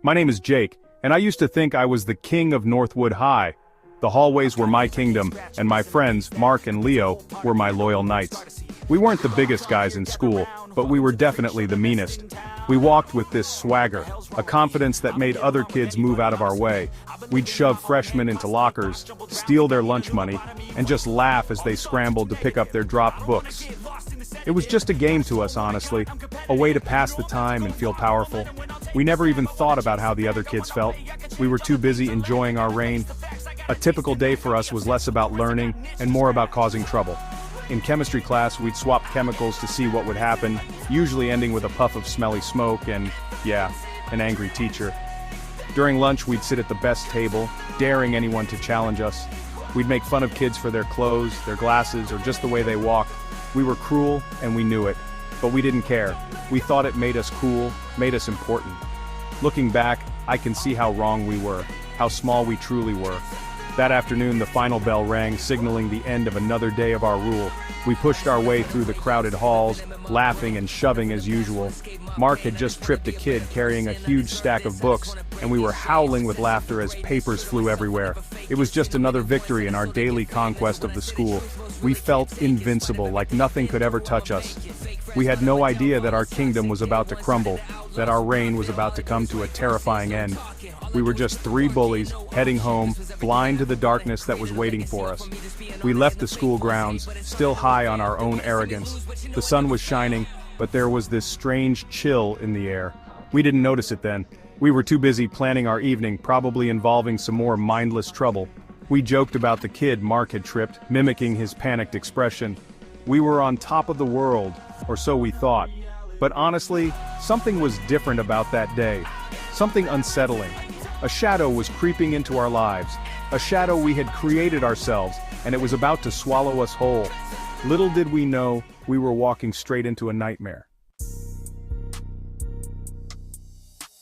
My name is Jake, and I used to think I was the king of Northwood High. The hallways were my kingdom, and my friends, Mark and Leo, were my loyal knights. We weren't the biggest guys in school, but we were definitely the meanest. We walked with this swagger, a confidence that made other kids move out of our way. We'd shove freshmen into lockers, steal their lunch money, and just laugh as they scrambled to pick up their dropped books. It was just a game to us, honestly, a way to pass the time and feel powerful. We never even thought about how the other kids felt. We were too busy enjoying our reign. A typical day for us was less about learning and more about causing trouble. In chemistry class, we'd swap chemicals to see what would happen, usually ending with a puff of smelly smoke and, yeah, an angry teacher. During lunch, we'd sit at the best table, daring anyone to challenge us. We'd make fun of kids for their clothes, their glasses, or just the way they walked. We were cruel, and we knew it. But we didn't care. We thought it made us cool, made us important. Looking back, I can see how wrong we were, how small we truly were. That afternoon, the final bell rang, signaling the end of another day of our rule. We pushed our way through the crowded halls, laughing and shoving as usual. Mark had just tripped a kid carrying a huge stack of books, and we were howling with laughter as papers flew everywhere. It was just another victory in our daily conquest of the school. We felt invincible, like nothing could ever touch us. We had no idea that our kingdom was about to crumble, that our reign was about to come to a terrifying end. We were just three bullies, heading home, blind to the darkness that was waiting for us. We left the school grounds, still high on our own arrogance. The sun was shining, but there was this strange chill in the air. We didn't notice it then. We were too busy planning our evening, probably involving some more mindless trouble. We joked about the kid Mark had tripped, mimicking his panicked expression. We were on top of the world, or so we thought. But honestly, something was different about that day. Something unsettling. A shadow was creeping into our lives. A shadow we had created ourselves, and it was about to swallow us whole. Little did we know, we were walking straight into a nightmare.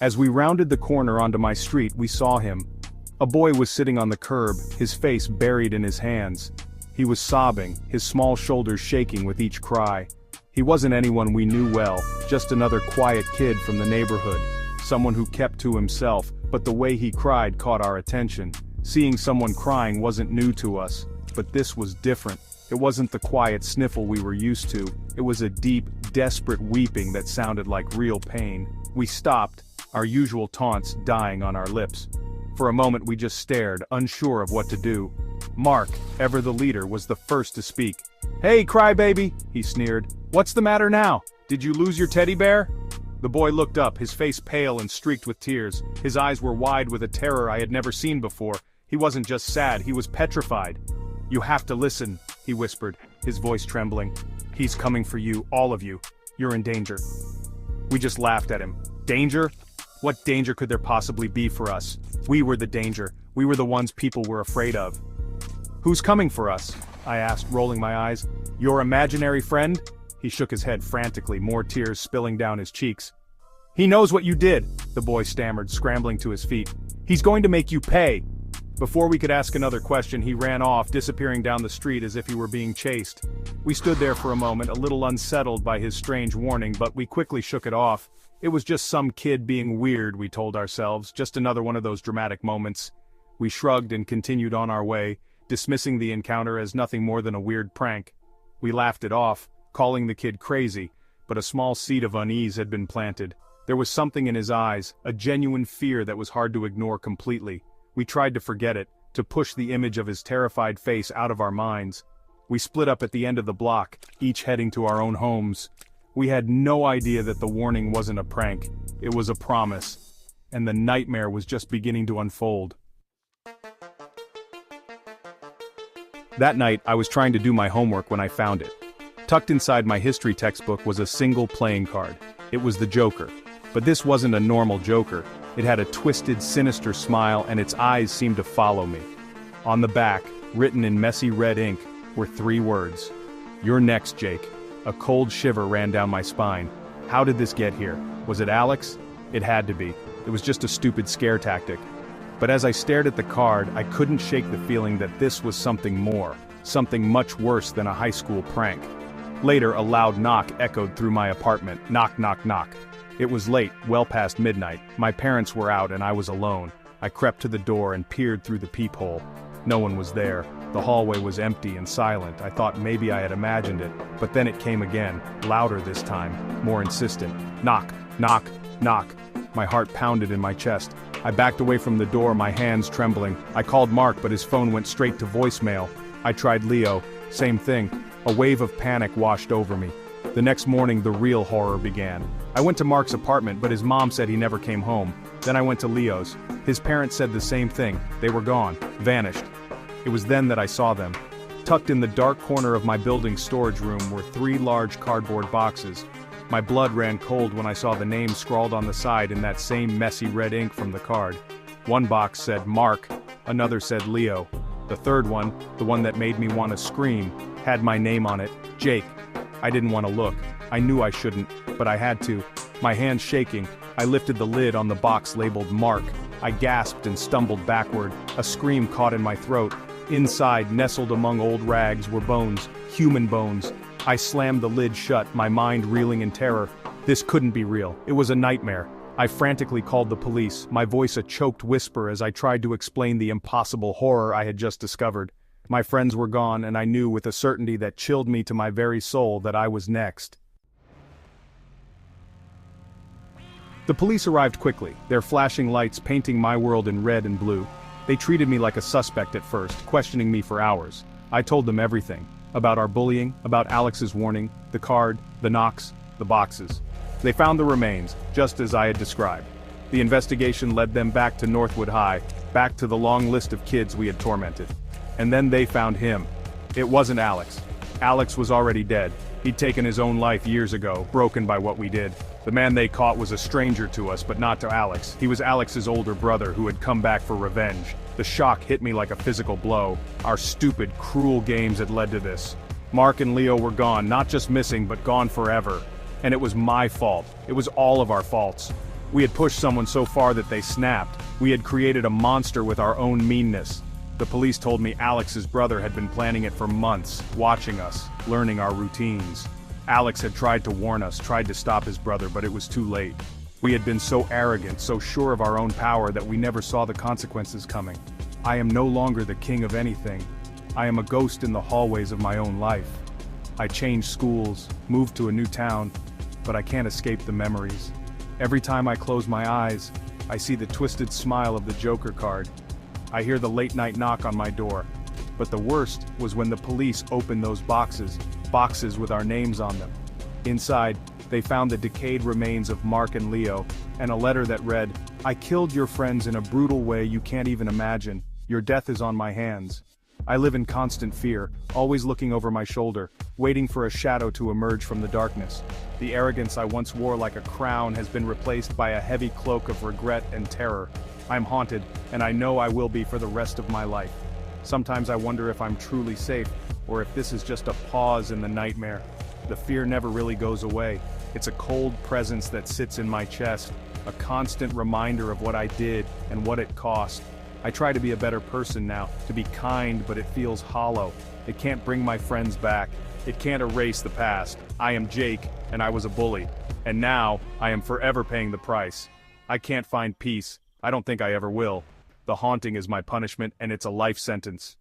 As we rounded the corner onto my street, we saw him. A boy was sitting on the curb, his face buried in his hands. He was sobbing, his small shoulders shaking with each cry. He wasn't anyone we knew well, just another quiet kid from the neighborhood. Someone who kept to himself, but the way he cried caught our attention. Seeing someone crying wasn't new to us, but this was different. It wasn't the quiet sniffle we were used to. It was a deep, desperate weeping that sounded like real pain. We stopped, our usual taunts dying on our lips. For a moment we just stared, unsure of what to do. Mark, ever the leader, was the first to speak. "Hey, crybaby," he sneered. "What's the matter now? Did you lose your teddy bear?" The boy looked up, his face pale and streaked with tears. His eyes were wide with a terror I had never seen before. He wasn't just sad, he was petrified. "You have to listen," he whispered, his voice trembling. "He's coming for you, all of you. You're in danger." We just laughed at him. Danger? What danger could there possibly be for us? We were the danger. We were the ones people were afraid of. "Who's coming for us?" I asked, rolling my eyes. "Your imaginary friend?" He shook his head frantically, more tears spilling down his cheeks. "He knows what you did," the boy stammered, scrambling to his feet. "He's going to make you pay." Before we could ask another question, he ran off, disappearing down the street as if he were being chased. We stood there for a moment, a little unsettled by his strange warning, but we quickly shook it off. It was just some kid being weird, we told ourselves, just another one of those dramatic moments. We shrugged and continued on our way, dismissing the encounter as nothing more than a weird prank. We laughed it off, calling the kid crazy, but a small seed of unease had been planted. There was something in his eyes, a genuine fear that was hard to ignore completely. We tried to forget it, to push the image of his terrified face out of our minds. We split up at the end of the block, each heading to our own homes. We had no idea that the warning wasn't a prank, it was a promise. And the nightmare was just beginning to unfold. That night, I was trying to do my homework when I found it. Tucked inside my history textbook was a single playing card. It was the Joker. But this wasn't a normal Joker. It had a twisted, sinister smile, and its eyes seemed to follow me. On the back, written in messy red ink, were 3 words. "You're next, Jake." A cold shiver ran down my spine. How did this get here? Was it Alex? It had to be. It was just a stupid scare tactic. But as I stared at the card, I couldn't shake the feeling that this was something more, something much worse than a high school prank. Later, a loud knock echoed through my apartment. Knock, knock, knock. It was late, well past midnight. My parents were out and I was alone. I crept to the door and peered through the peephole. No one was there. The hallway was empty and silent. I thought maybe I had imagined it, but then it came again, louder this time, more insistent. Knock, knock, knock. My heart pounded in my chest. I backed away from the door, my hands trembling. I called Mark, but his phone went straight to voicemail. I tried Leo. Same thing. A wave of panic washed over me. The next morning, the real horror began. I went to Mark's apartment, but his mom said he never came home. Then I went to Leo's. His parents said the same thing. They were gone, vanished. It was then that I saw them. Tucked in the dark corner of my building's storage room were 3 large cardboard boxes. My blood ran cold when I saw the names scrawled on the side in that same messy red ink from the card. One box said Mark, another said Leo. The third one, the one that made me want to scream, had my name on it, Jake. I didn't want to look. I knew I shouldn't, but I had to. My hands shaking, I lifted the lid on the box labeled Mark. I gasped and stumbled backward. A scream caught in my throat. Inside, nestled among old rags, were bones, human bones. I slammed the lid shut, my mind reeling in terror. This couldn't be real. It was a nightmare. I frantically called the police, my voice a choked whisper as I tried to explain the impossible horror I had just discovered. My friends were gone, and I knew with a certainty that chilled me to my very soul that I was next. The police arrived quickly, their flashing lights painting my world in red and blue. They treated me like a suspect at first, questioning me for hours. I told them everything. About our bullying, about Alex's warning, the card, the knocks, the boxes. They found the remains, just as I had described. The investigation led them back to Northwood High, back to the long list of kids we had tormented. And then they found him. It wasn't Alex. Alex was already dead. He'd taken his own life years ago, broken by what we did. The man they caught was a stranger to us, but not to Alex. He was Alex's older brother who had come back for revenge. The shock hit me like a physical blow. Our stupid, cruel games had led to this. Mark and Leo were gone, not just missing, but gone forever. And it was my fault. It was all of our faults. We had pushed someone so far that they snapped. We had created a monster with our own meanness. The police told me Alex's brother had been planning it for months, watching us, learning our routines. Alex had tried to warn us, tried to stop his brother, but it was too late. We had been so arrogant, so sure of our own power that we never saw the consequences coming. I am no longer the king of anything. I am a ghost in the hallways of my own life. I changed schools, moved to a new town, but I can't escape the memories. Every time I close my eyes, I see the twisted smile of the Joker card. I hear the late-night knock on my door. But the worst was when the police opened those boxes with our names on them. Inside, they found the decayed remains of Mark and Leo, and a letter that read, "I killed your friends in a brutal way you can't even imagine. Your death is on my hands. I live in constant fear, always looking over my shoulder, waiting for a shadow to emerge from the darkness. The arrogance I once wore like a crown has been replaced by a heavy cloak of regret and terror. I'm haunted, and I know I will be for the rest of my life. Sometimes I wonder if I'm truly safe, or if this is just a pause in the nightmare. The fear never really goes away. It's a cold presence that sits in my chest, a constant reminder of what I did and what it cost. I try to be a better person now, to be kind, but it feels hollow. It can't bring my friends back. It can't erase the past. I am Jake, and I was a bully. And now, I am forever paying the price. I can't find peace. I don't think I ever will. The haunting is my punishment, and it's a life sentence.